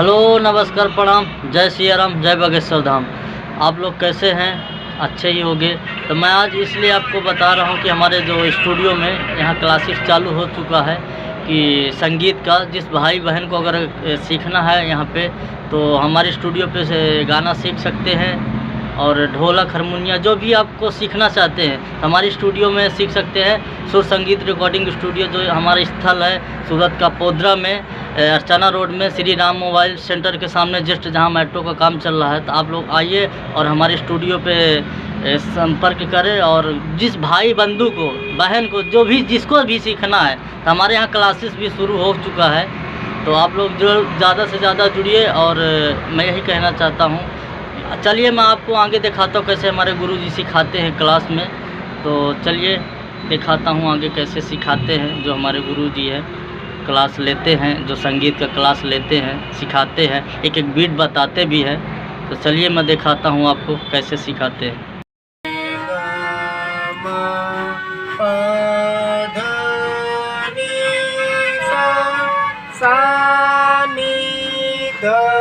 Hello, नमस्कार, प्रणाम, जय सिया राम, जय बागेश्वर धाम। आप लोग कैसे हैं? अच्छे ही होंगे। तो मैं आज इसलिए आपको बता रहा हूँ कि हमारे जो स्टूडियो में यहाँ क्लासेस चालू हो चुका है कि संगीत का जिस भाई बहन को अगर सीखना है यहाँ पे, तो हमारे स्टूडियो पे से गाना सीख सकते हैं। और ढोलक, हारमोनिया जो भी आपको सीखना चाहते हैं हमारे स्टूडियो में सीख सकते हैं। सुर संगीत रिकॉर्डिंग स्टूडियो जो हमारा स्थल है सूरत का पोद्रा में, अर्चना रोड में, श्री राम मोबाइल सेंटर के सामने जस्ट जहां मेट्रो का काम चल रहा है। तो आप लोग आइए और हमारे स्टूडियो पे संपर्क करें। और जिस भाई बंधु को, बहन को, जो भी जिसको भी सीखना है, तो हमारे यहाँ क्लासेस भी शुरू हो चुका है। तो आप लोग जो ज़्यादा से ज़्यादा जुड़िए। और मैं यही कहना चाहता हूँ, चलिए मैं आपको आगे दिखाता हूँ कैसे हमारे गुरुजी सिखाते हैं क्लास में। तो चलिए दिखाता हूँ आगे कैसे सिखाते हैं जो हमारे गुरुजी हैं, क्लास लेते हैं, जो संगीत का क्लास लेते हैं, सिखाते हैं, एक एक बीट बताते भी हैं। तो चलिए मैं दिखाता हूँ आपको कैसे सिखाते हैं। सा नी ध